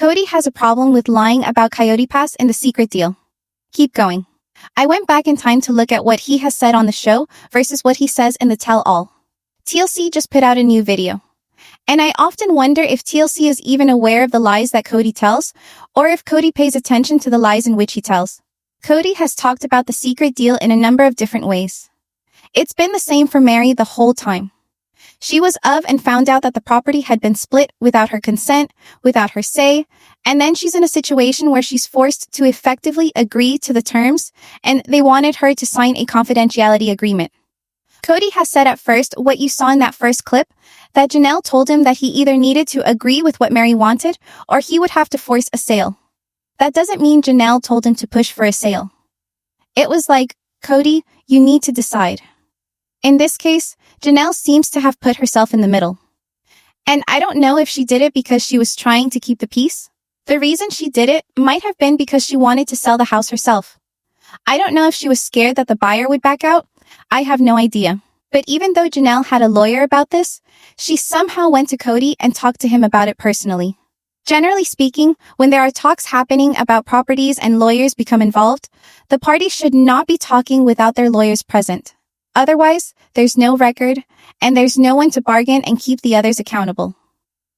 Kody has a problem with lying about Coyote Pass in the secret deal. Keep going. I went back in time to look at what he has said on the show versus what he says in the tell-all. TLC just put out a new video. And I often wonder if TLC is even aware of the lies that Kody tells, or if Kody pays attention to the lies in which he tells. Kody has talked about the secret deal in a number of different ways. It's been the same for Meri the whole time. She was of and found out that the property had been split without her consent, without her say, and then she's in a situation where she's forced to effectively agree to the terms, and they wanted her to sign a confidentiality agreement. Kody has said at first, what you saw in that first clip, that Janelle told him that he either needed to agree with what Meri wanted, or he would have to force a sale. That doesn't mean Janelle told him to push for a sale. It was like, Kody, you need to decide. In this case, Janelle seems to have put herself in the middle. And I don't know if she did it because she was trying to keep the peace. The reason she did it might have been because she wanted to sell the house herself. I don't know if she was scared that the buyer would back out. I have no idea. But even though Janelle had a lawyer about this, she somehow went to Kody and talked to him about it personally. Generally speaking, when there are talks happening about properties and lawyers become involved, the parties should not be talking without their lawyers present. Otherwise, there's no record, and there's no one to bargain and keep the others accountable.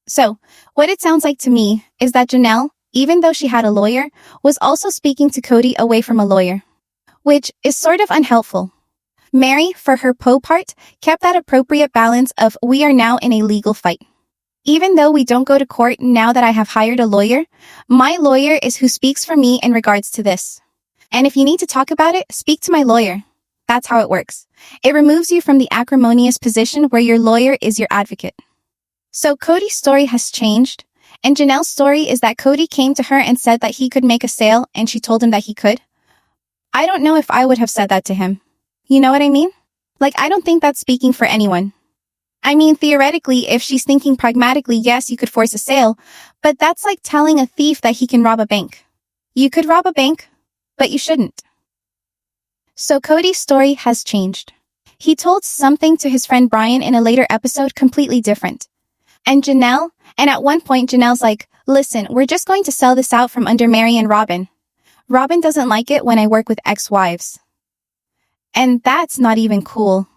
So, what it sounds like to me is that Janelle, even though she had a lawyer, was also speaking to Kody away from a lawyer, which is sort of unhelpful. Meri, for her part, kept that appropriate balance of we are now in a legal fight. Even though we don't go to court now that I have hired a lawyer, my lawyer is who speaks for me in regards to this. And if you need to talk about it, speak to my lawyer. That's how it works. It removes you from the acrimonious position where your lawyer is your advocate. So Kody's story has changed, and Janelle's story is that Kody came to her and said that he could make a sale, and she told him that he could. I don't know if I would have said that to him. You know what I mean? Like, I don't think that's speaking for anyone. I mean, theoretically, if she's thinking pragmatically, yes, you could force a sale, but that's like telling a thief that he can rob a bank. You could rob a bank, but you shouldn't. So Kody's story has changed. He told something to his friend Brian in a later episode completely different. And at one point Janelle's like, listen, we're just going to sell this out from under Meri and Robin. Robin doesn't like it when I work with ex-wives. And that's not even cool.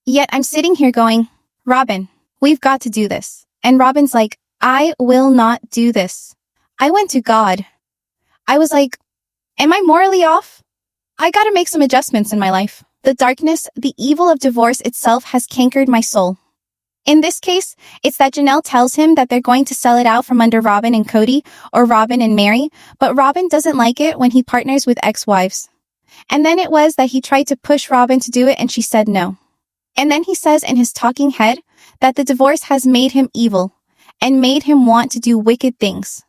Yet I'm sitting here going, Robin, we've got to do this. And Robin's like, I will not do this. I went to God. I was like, am I morally off? I gotta make some adjustments in my life. The darkness, the evil of divorce itself has cankered my soul. In this case, it's that Janelle tells him that they're going to sell it out from under Robin and Kody, or Robin and Meri, but Robin doesn't like it when he partners with ex-wives. And then it was that he tried to push Robin to do it and she said no. And then he says in his talking head that the divorce has made him evil and made him want to do wicked things.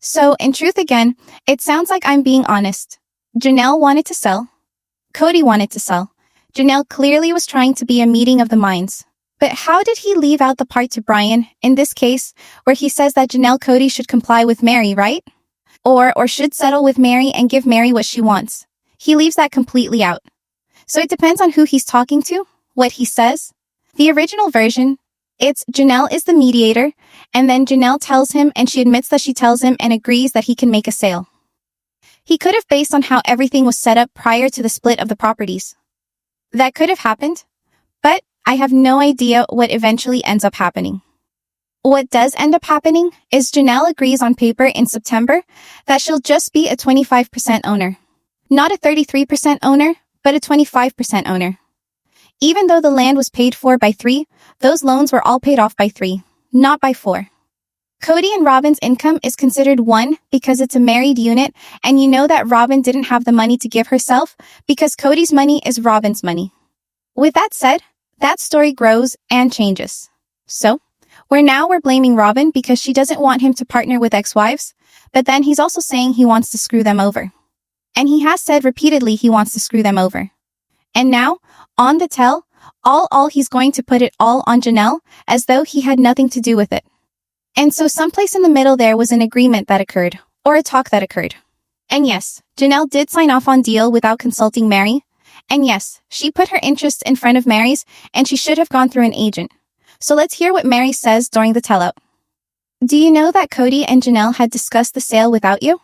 So, in truth again, it sounds like I'm being honest. Janelle wanted to sell. Kody wanted to sell. Janelle clearly was trying to be a meeting of the minds. But how did he leave out the part to Brian, in this case, where he says that Kody should comply with Meri, right? Or should settle with Meri and give Meri what she wants. He leaves that completely out. So it depends on who he's talking to, what he says. The original version, it's Janelle is the mediator, and then Janelle tells him and she admits that she tells him and agrees that he can make a sale. He could have based on how everything was set up prior to the split of the properties. That could have happened, but I have no idea what eventually ends up happening. What does end up happening is Janelle agrees on paper in September that she'll just be a 25% owner. Not a 33% owner, but a 25% owner. Even though the land was paid for by 3, those loans were all paid off by 3, not by 4. Kody and Robin's income is considered 1 because it's a married unit, and you know that Robin didn't have the money to give herself because Kody's money is Robin's money. With that said, that story grows and changes. So, we're blaming Robin because she doesn't want him to partner with ex-wives, but then he's also saying he wants to screw them over. And he has said repeatedly he wants to screw them over. And now, on the tell, all he's going to put it all on Janelle as though he had nothing to do with it. And so someplace in the middle there was an agreement that occurred, or a talk that occurred. And yes, Janelle did sign off on deal without consulting Meri. And yes, she put her interests in front of Meri's, and she should have gone through an agent. So let's hear what Meri says during the tell-out. Do you know that Kody and Janelle had discussed the sale without you?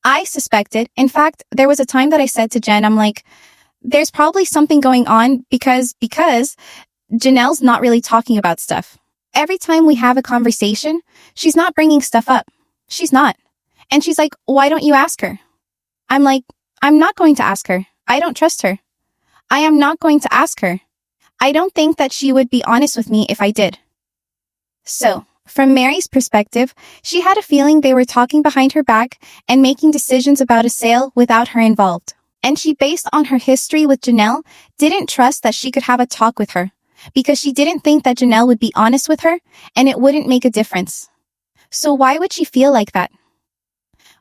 I suspected. In fact, there was a time that I said to Jen, I'm like, there's probably something going on because Janelle's not really talking about stuff. Every time we have a conversation, she's not bringing stuff up. She's not. And she's like, why don't you ask her? I'm like, I'm not going to ask her. I don't trust her. I am not going to ask her. I don't think that she would be honest with me if I did. So, from Meri's perspective, she had a feeling they were talking behind her back and making decisions about a sale without her involved. And she, based on her history with Janelle, didn't trust that she could have a talk with her because she didn't think that Janelle would be honest with her and it wouldn't make a difference. So why would she feel like that?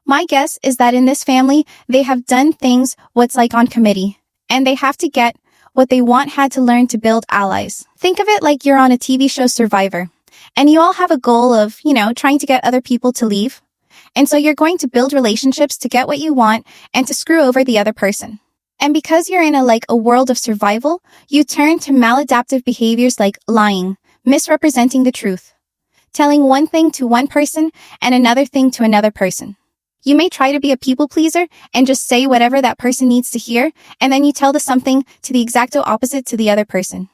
My guess is that in this family, they have done things what's like on committee, and they have to get what they want, had to learn to build allies. Think of it like you're on a TV show Survivor, and you all have a goal of, trying to get other people to leave. And so you're going to build relationships to get what you want and to screw over the other person. And because you're in a world of survival, you turn to maladaptive behaviors like lying, misrepresenting the truth, telling one thing to one person and another thing to another person. You may try to be a people pleaser and just say whatever that person needs to hear, and then you tell something to the exacto opposite to the other person.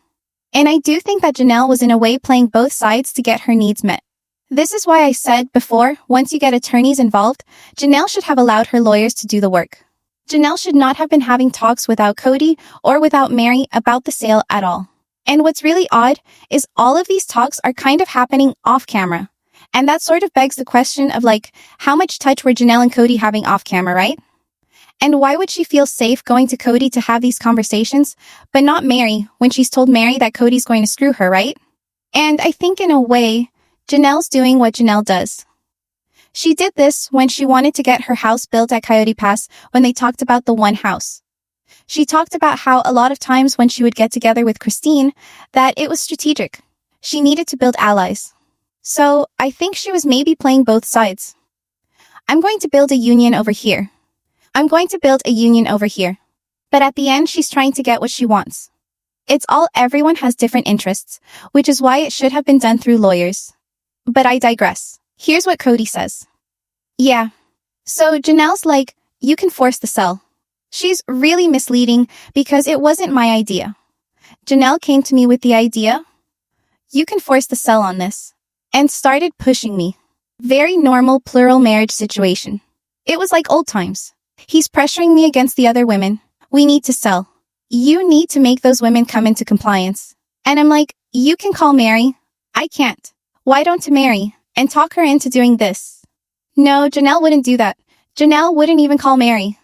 And I do think that Janelle was in a way playing both sides to get her needs met. This is why I said before, once you get attorneys involved, Janelle should have allowed her lawyers to do the work. Janelle should not have been having talks without Kody or without Meri about the sale at all. And what's really odd is all of these talks are kind of happening off camera. And that sort of begs the question of how much touch were Janelle and Kody having off camera, right? And why would she feel safe going to Kody to have these conversations, but not Meri when she's told Meri that Kody's going to screw her, right? And I think in a way, Janelle's doing what Janelle does. She did this when she wanted to get her house built at Coyote Pass when they talked about the one house. She talked about how a lot of times when she would get together with Christine, that it was strategic. She needed to build allies. So I think she was maybe playing both sides. I'm going to build a union over here. I'm going to build a union over here. But at the end, she's trying to get what she wants. Everyone has different interests, which is why it should have been done through lawyers. But I digress. Here's what Kody says. Yeah. So Janelle's like, you can force the sell. She's really misleading because it wasn't my idea. Janelle came to me with the idea. You can force the sell on this. And started pushing me. Very normal plural marriage situation. It was like old times. He's pressuring me against the other women. We need to sell. You need to make those women come into compliance. And I'm like, you can call Meri. I can't. Why don't to Meri and talk her into doing this? No, Janelle wouldn't do that. Janelle wouldn't even call Meri.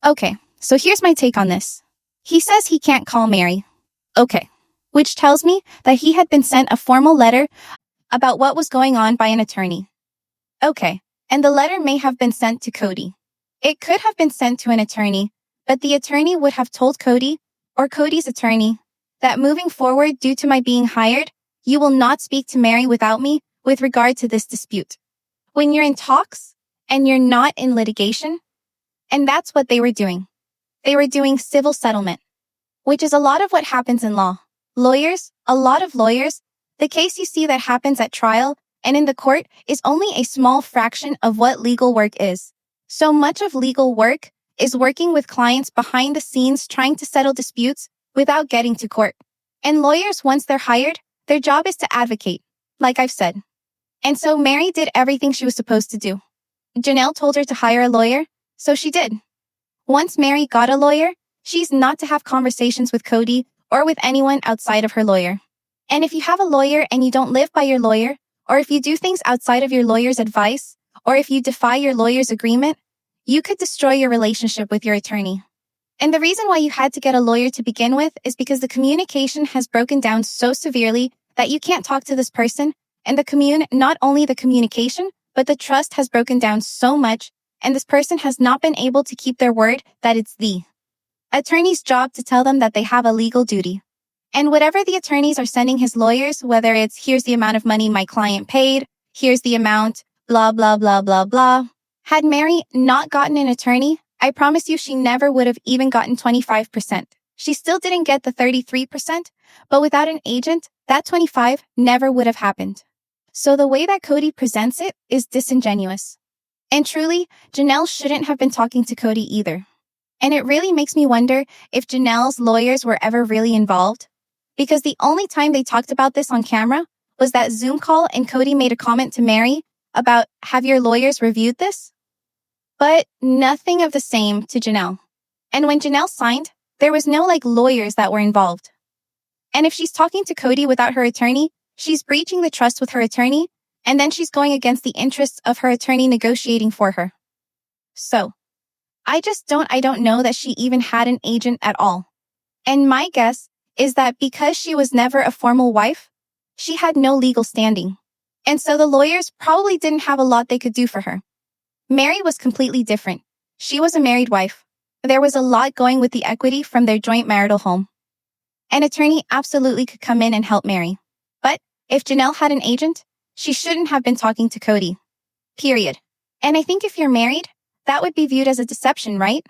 Okay, so here's my take on this. He says he can't call Meri. Okay, which tells me that he had been sent a formal letter about what was going on by an attorney. Okay, and the letter may have been sent to Kody. It could have been sent to an attorney, but the attorney would have told Kody, or Kody's attorney, that moving forward due to my being hired, you will not speak to Meri without me with regard to this dispute. When you're in talks, and you're not in litigation, and that's what they were doing. They were doing civil settlement, which is a lot of what happens in law. Lawyers, a lot of lawyers, the case you see that happens at trial and in the court is only a small fraction of what legal work is. So much of legal work is working with clients behind the scenes trying to settle disputes without getting to court. And lawyers, once they're hired, their job is to advocate, like I've said. And so Meri did everything she was supposed to do. Janelle told her to hire a lawyer, so she did. Once Meri got a lawyer, she's not to have conversations with Kody or with anyone outside of her lawyer. And if you have a lawyer and you don't live by your lawyer, or if you do things outside of your lawyer's advice, or if you defy your lawyer's agreement, you could destroy your relationship with your attorney. And the reason why you had to get a lawyer to begin with is because the communication has broken down so severely that you can't talk to this person, and not only the communication, but the trust has broken down so much, and this person has not been able to keep their word that it's the attorney's job to tell them that they have a legal duty. And whatever the attorneys are sending his lawyers, whether it's here's the amount of money my client paid, here's the amount, blah, blah, blah, blah, blah. Had Meri not gotten an attorney, I promise you she never would have even gotten 25%. She still didn't get the 33%, but without an agent, that 25 never would have happened. So the way that Kody presents it is disingenuous. And truly, Janelle shouldn't have been talking to Kody either. And it really makes me wonder if Janelle's lawyers were ever really involved. Because the only time they talked about this on camera was that Zoom call and Kody made a comment to Meri about, have your lawyers reviewed this? But nothing of the same to Janelle. And when Janelle signed, there was no lawyers that were involved. And if she's talking to Kody without her attorney, she's breaching the trust with her attorney, and then she's going against the interests of her attorney negotiating for her. So, I don't know that she even had an agent at all. And my guess is that because she was never a formal wife, she had no legal standing. And so the lawyers probably didn't have a lot they could do for her. Meri was completely different. She was a married wife. There was a lot going with the equity from their joint marital home. An attorney absolutely could come in and help Meri. But if Janelle had an agent, she shouldn't have been talking to Kody. Period. And I think if you're married, that would be viewed as a deception, right?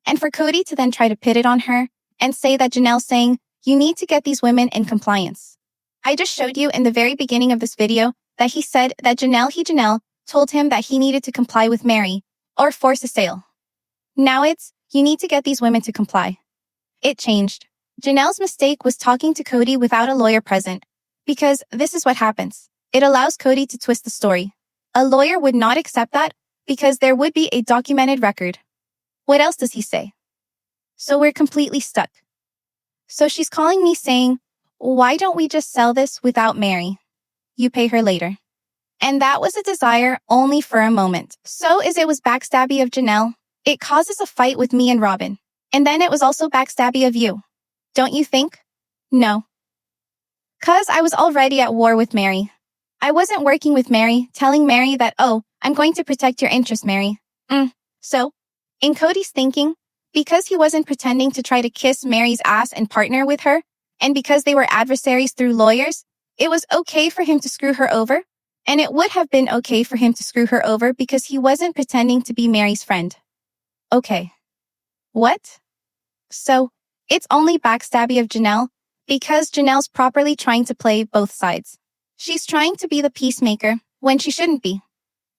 And for Kody to then try to pit it on her and say that Janelle's saying, you need to get these women in compliance. I just showed you in the very beginning of this video that he said that Janelle told him that he needed to comply with Meri or force a sale. Now it's, you need to get these women to comply. It changed. Janelle's mistake was talking to Kody without a lawyer present, because this is what happens. It allows Kody to twist the story. A lawyer would not accept that because there would be a documented record. What else does he say? So we're completely stuck. So she's calling me saying, why don't we just sell this without Meri? You pay her later. And that was a desire only for a moment. So as it was backstabby of Janelle, it causes a fight with me and Robin. And then it was also backstabby of you. Don't you think? No. 'Cause I was already at war with Meri. I wasn't working with Meri, telling Meri that, oh, I'm going to protect your interests, Meri. So, in Kody's thinking, because he wasn't pretending to try to kiss Meri's ass and partner with her, and because they were adversaries through lawyers, it was okay for him to screw her over, and it would have been okay for him to screw her over because he wasn't pretending to be Meri's friend. Okay. What? So, it's only backstabby of Janelle because Janelle's properly trying to play both sides. She's trying to be the peacemaker when she shouldn't be.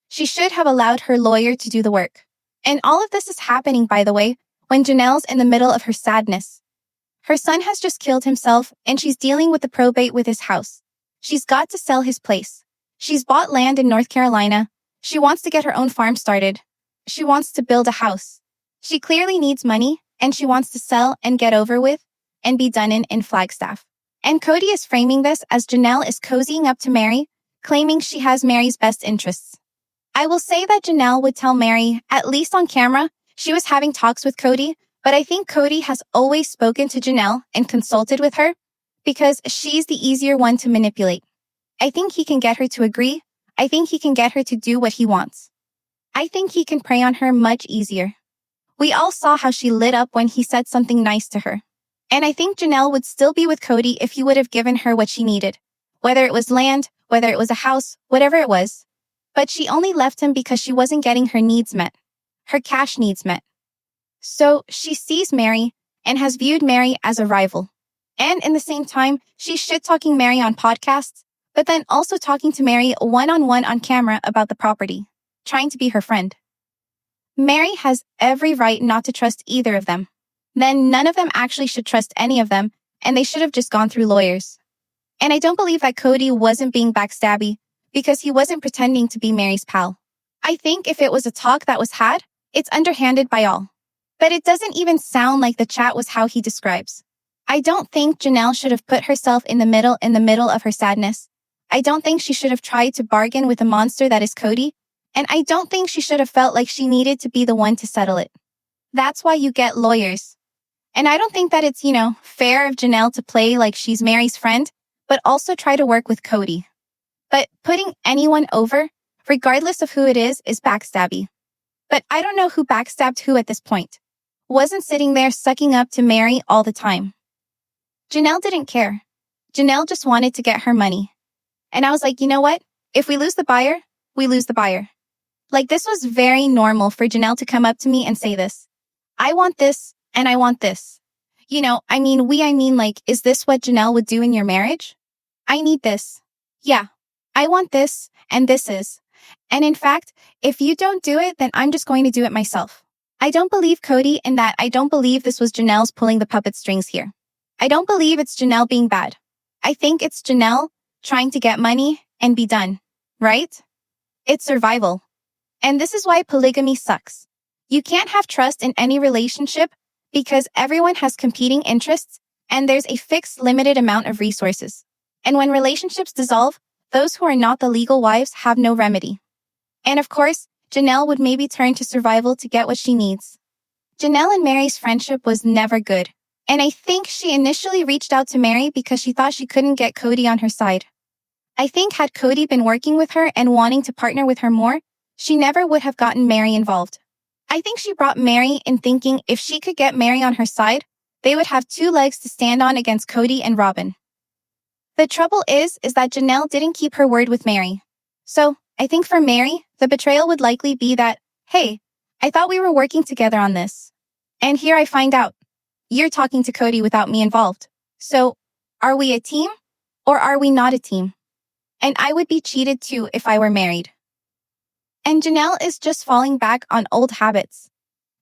She should have allowed her lawyer to do the work. And all of this is happening, by the way, when Janelle's in the middle of her sadness. Her son has just killed himself and she's dealing with the probate with his house. She's got to sell his place. She's bought land in North Carolina. She wants to get her own farm started. She wants to build a house. She clearly needs money and she wants to sell and get over with and be done in Flagstaff. And Kody is framing this as Janelle is cozying up to Meri, claiming she has Meri's best interests. I will say that Janelle would tell Meri, at least on camera, she was having talks with Kody, but I think Kody has always spoken to Janelle and consulted with her because she's the easier one to manipulate. I think he can get her to agree. I think he can get her to do what he wants. I think he can prey on her much easier. We all saw how she lit up when he said something nice to her. And I think Janelle would still be with Kody if he would have given her what she needed. Whether it was land, whether it was a house, whatever it was. But she only left him because she wasn't getting her needs met. Her cash needs met. So she sees Meri and has viewed Meri as a rival. And in the same time, she's shit-talking Meri on podcasts, but then also talking to Meri one-on-one on camera about the property, trying to be her friend. Meri has every right not to trust either of them. Then none of them actually should trust any of them, and they should have just gone through lawyers. And I don't believe that Kody wasn't being backstabby because he wasn't pretending to be Meri's pal. I think if it was a talk that was had, it's underhanded by all. But it doesn't even sound like the chat was how he describes. I don't think Janelle should have put herself in the middle of her sadness. I don't think she should have tried to bargain with the monster that is Kody, and I don't think she should have felt like she needed to be the one to settle it. That's why you get lawyers. And I don't think that it's, fair of Janelle to play like she's Meri's friend, but also try to work with Kody. But putting anyone over, regardless of who it is backstabby. But I don't know who backstabbed who at this point. Wasn't sitting there sucking up to Meri all the time. Janelle didn't care. Janelle just wanted to get her money. And I was like, you know what? If we lose the buyer, we lose the buyer. Like, this was very normal for Janelle to come up to me and say this. I want this, and I want this. Is this what Janelle would do in your marriage? I need this. Yeah. I want this, and this is. And in fact, if you don't do it, then I'm just going to do it myself. I don't believe Kody in that. I don't believe this was Janelle's pulling the puppet strings here. I don't believe it's Janelle being bad. I think it's Janelle trying to get money and be done, right? It's survival. And this is why polygamy sucks. You can't have trust in any relationship because everyone has competing interests and there's a fixed limited amount of resources. And when relationships dissolve, those who are not the legal wives have no remedy. And of course, Janelle would maybe turn to survival to get what she needs. Janelle and Meri's friendship was never good. And I think she initially reached out to Meri because she thought she couldn't get Kody on her side. I think had Kody been working with her and wanting to partner with her more, she never would have gotten Meri involved. I think she brought Meri in thinking if she could get Meri on her side, they would have two legs to stand on against Kody and Robin. The trouble is that Janelle didn't keep her word with Meri. So, I think for Meri, the betrayal would likely be that, hey, I thought we were working together on this. And here I find out. You're talking to Kody without me involved. So, are we a team? Or are we not a team? And I would be cheated too if I were married. And Janelle is just falling back on old habits.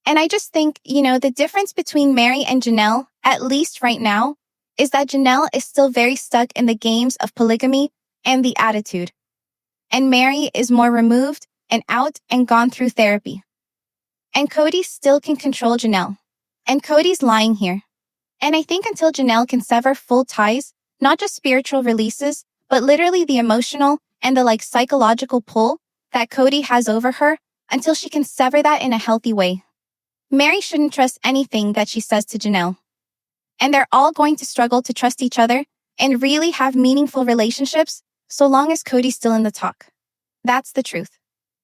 And I just think, the difference between Meri and Janelle, at least right now, is that Janelle is still very stuck in the games of polygamy and the attitude. And Meri is more removed and out and gone through therapy. And Kody still can control Janelle. And Kody's lying here. And I think until Janelle can sever full ties, not just spiritual releases, but literally the emotional and the psychological pull that Kody has over her, until she can sever that in a healthy way. Meri shouldn't trust anything that she says to Janelle. And they're all going to struggle to trust each other and really have meaningful relationships so long as Kody's still in the talk. That's the truth.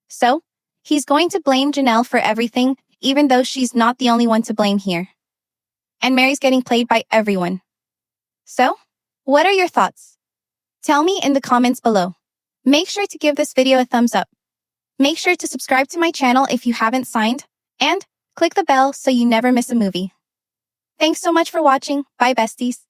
So, he's going to blame Janelle for everything, even though she's not the only one to blame here. And Meri's getting played by everyone. So, what are your thoughts? Tell me in the comments below. Make sure to give this video a thumbs up. Make sure to subscribe to my channel if you haven't signed, and click the bell so you never miss a movie. Thanks so much for watching. Bye, besties.